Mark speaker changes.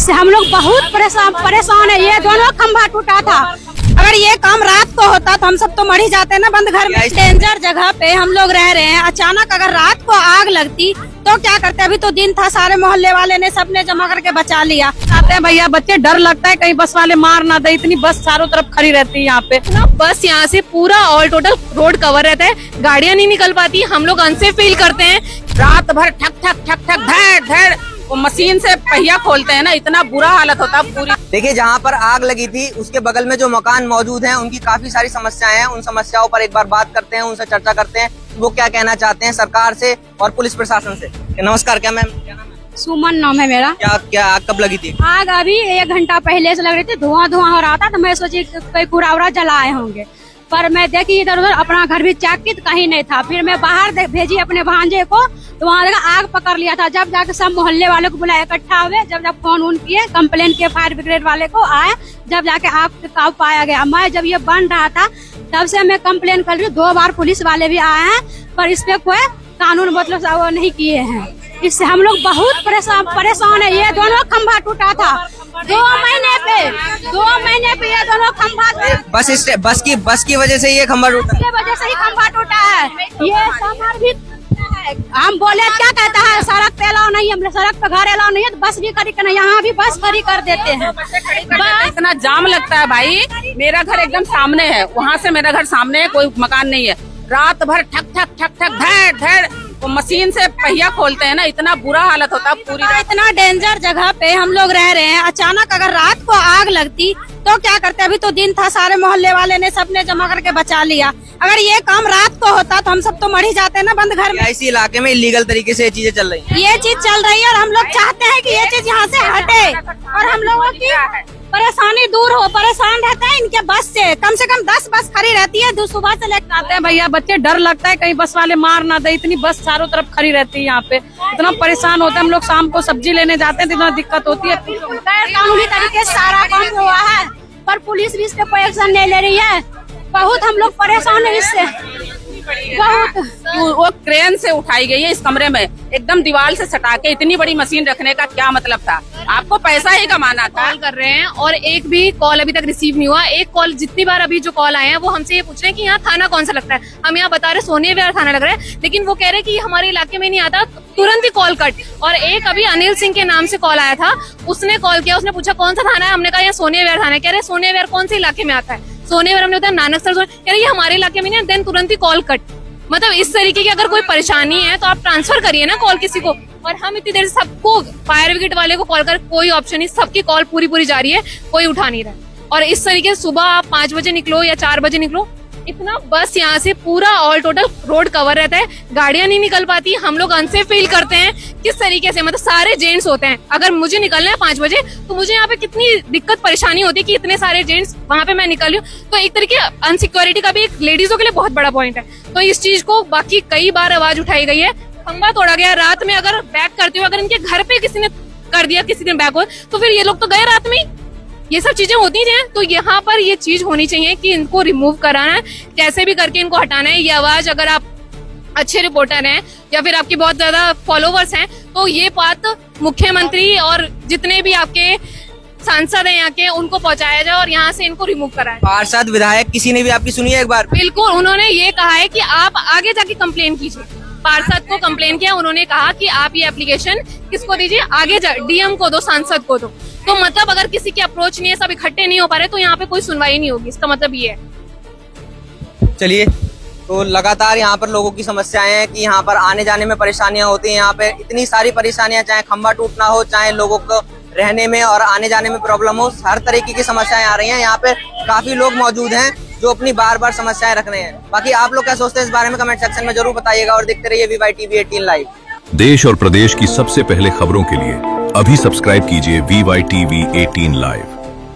Speaker 1: इससे हम लोग बहुत परेशान है। ये दोनों खंभा टूटा था। अगर ये काम रात को होता तो हम सब तो मर ही जाते ना बंद घर में। डेंजर जगह पे हम लोग रह रहे हैं, अचानक अगर रात को आग लगती तो क्या करते। अभी तो दिन था, सारे मोहल्ले वाले ने सबने जमा करके बचा लिया।
Speaker 2: आते हैं भैया बच्चे, डर लगता है कहीं बस वाले मार ना दे। इतनी बस चारों तरफ खड़ी रहती है यहाँ पे ना। बस यहाँ से पूरा ऑल टोटल रोड कवर रहता है, गाड़ियाँ नहीं निकल पाती, हम लोग अनसेफ फील करते हैं।
Speaker 3: रात भर ठक ठक ठक ठक धड़ धड़ वो मशीन से पहिया खोलते हैं ना, इतना बुरा हालत होता है पूरी।
Speaker 4: देखिए, जहाँ पर आग लगी थी उसके बगल में जो मकान मौजूद हैं उनकी काफी सारी समस्याएं हैं। उन समस्याओं पर एक बार बात करते हैं, उनसे चर्चा करते हैं वो क्या कहना चाहते हैं सरकार से और पुलिस प्रशासन से। नमस्कार, क्या मैम क्या नाम है?
Speaker 1: सुमन नाम है मेरा।
Speaker 4: क्या आग कब लगी थी?
Speaker 1: आग अभी 1 घंटा पहले से लग रही थी, धुआं हो रहा था। तो मैं सोची कोई कूड़ा जलाए होंगे, पर मैं देखी इधर उधर, अपना घर भी चेक की कहीं नहीं था। फिर मैं बाहर भेजी अपने भांजे को, तो वहाँ देखा आग पकड़ लिया था। जब जाके सब मोहल्ले वाले को बुलाया, इकट्ठा हुए, जब फोन किए, कंप्लेन किए, फायर ब्रिगेड वाले को आए, जब जाके आग पे काबू पाया गया। मैं जब ये बन रहा था तब से मैं कंप्लेन कर रही हूँ। 2 बार पुलिस वाले भी आए हैं, पर इस पे कोई कानून मतलब वो नहीं किए हैं। इससे हम लोग बहुत परेशान है। ये दोनों खंभा टूटा था 2 महीने पे ये दोनों खंभा।
Speaker 4: बस की वजह से ये खंभा टूटा,
Speaker 1: इसके वजह से ही खंभा टूटा है। ये सामान भी हम बोले क्या कहता है, सड़क पे अलाउ नहीं है, सड़क पे घर अलाउ नहीं है, तो बस भी खड़ी करना, यहाँ भी बस खड़ी कर देते हैं।
Speaker 3: इतना जाम लगता है भाई। मेरा घर एकदम सामने है, वहाँ से मेरा घर सामने है, कोई मकान नहीं है। रात भर ठक ठक ठक ठक धड़ धड़ वो मशीन से पहिया खोलते हैं ना, इतना बुरा हालत होता है पूरी।
Speaker 1: इतना डेंजर जगह पे हम लोग रह रहे हैं, अचानक अगर रात को आग लगती तो क्या करते। अभी तो दिन था, सारे मोहल्ले वाले ने सबने जमा करके बचा लिया। अगर ये काम रात को होता तो हम सब तो मर ही जाते ना बंद घर में।
Speaker 4: इसी इलाके में इलीगल तरीके से ये चीजें चल रही हैं।
Speaker 1: ये चीज चल रही है और हम लोग चाहते हैं कि ये चीज यहाँ से हटे और हम लोगों की परेशानी दूर हो। परेशान रहते हैं इनके बस से कम 10 बस खड़ी रहती है सुबह से लेकर।
Speaker 2: आते हैं भैया बच्चे, डर लगता है कहीं बस वाले मार ना दे। इतनी बस चारों तरफ खड़ी रहती है यहाँ पे, इतना परेशान होता है। हम लोग शाम को सब्जी लेने जाते हैं तो इतना दिक्कत होती है।
Speaker 1: गैर कानूनी तरीके से सारा काम हुआ है, पर पुलिस भी इस पे कोई एक्शन नहीं ले रही है। बहुत हम लोग परेशान है इससे बहुत।
Speaker 3: वो क्रेन से उठाई गई है इस कमरे में, एकदम दीवार से सटा के। इतनी बड़ी मशीन रखने का क्या मतलब था? आपको पैसा ही कमाना था।
Speaker 2: कॉल कर रहे हैं और एक भी कॉल अभी तक रिसीव नहीं हुआ। एक कॉल, जितनी बार अभी जो कॉल आए हैं वो हमसे ये पूछ रहे हैं कि यहाँ थाना कौन सा लगता है। हम यहाँ बता रहे सोने विहार थाना लग रहा है, लेकिन वो कह रहे हैं कि हमारे इलाके में नहीं आता, तुरंत ही कॉल कट। और एक अभी अनिल सिंह के नाम से कॉल आया था, उसने कॉल किया, उसने पूछा कौन सा थाना है, हमने कहा यहाँ सोने विहार थाना है। कह रहे सोने विहार कौन से इलाके में आता है? सोने विहार हमने बताया नानक सर, कह रहे ये हमारे इलाके में नहीं है। देन तुरंत ही कॉल कट। मतलब इस तरीके की अगर कोई परेशानी है तो आप ट्रांसफर करिए ना कॉल किसी को। और हम इतनी देर से सबको, फायर ब्रिगेड वाले को कॉल कर, कोई ऑप्शन नहीं, सबकी कॉल पूरी जा रही है, कोई उठा नहीं रहा। और इस तरीके से सुबह आप 5 बजे निकलो या 4 बजे निकलो, इतना बस यहाँ से पूरा ऑल टोटल रोड कवर रहता है, गाड़ियां नहीं निकल पाती, हम लोग अनसेफ फील करते हैं। किस तरीके से, मतलब सारे जेंट्स होते हैं। अगर मुझे निकलना है 5 बजे तो मुझे यहाँ पे कितनी दिक्कत परेशानी होती है कि इतने सारे जेंट्स वहाँ पे मैं निकल हूँ। तो एक तरीके अनसिक्योरिटी का भी एक लेडीजों के लिए बहुत बड़ा पॉइंट है। तो इस चीज को बाकी कई बार आवाज उठाई गई है। खंभा तोड़ा गया रात में, अगर बैक करते हुए अगर इनके घर पे किसी ने कर दिया, किसी दिन बैक हो, तो फिर ये लोग तो गए रात में। ये सब चीजें होती हैं। तो यहाँ पर ये चीज होनी चाहिए कि इनको रिमूव कराना है, कैसे भी करके इनको हटाना है। ये आवाज, अगर आप अच्छे रिपोर्टर हैं या फिर आपकी बहुत ज्यादा फॉलोवर्स हैं, तो ये बात मुख्यमंत्री और जितने भी आपके सांसद हैं यहाँ के, उनको पहुंचाया जाए और यहाँ से इनको रिमूव कराया।
Speaker 4: पार्षद, विधायक, किसी ने भी आपकी सुनी है एक बार?
Speaker 3: बिल्कुल, उन्होंने ये कहा है कि आप आगे जाके कंप्लेन कीजिए। पार्षद को कंप्लेन किया, उन्होंने कहा कि आप ये एप्लीकेशन किसको दीजिए, आगे डीएम को दो, सांसद को दो। तो मतलब अगर किसी की अप्रोच नहीं है, सब इकट्ठे नहीं हो पा रहे, तो यहाँ पे कोई सुनवाई नहीं होगी। इसका मतलब ये है।
Speaker 4: चलिए, तो लगातार यहाँ पर लोगों की समस्याएं हैं कि यहाँ पर आने जाने में परेशानियां होती हैं। यहाँ पे इतनी सारी परेशानियां, चाहे खंभा टूटना हो, चाहे लोगों को रहने में और आने जाने में प्रॉब्लम हो, हर तरीके की समस्याएं आ रही हैं। यहाँ पे काफी लोग मौजूद हैं जो अपनी बार समस्याएं रख रहे हैं। बाकी आप लोग क्या सोचते हैं इस बारे में कमेंट सेक्शन में जरूर बताइएगा और देखते रहिए VYTV 18 लाइव।
Speaker 5: देश और प्रदेश की सबसे पहले खबरों के लिए अभी सब्सक्राइब कीजिए VYTV 18 लाइव।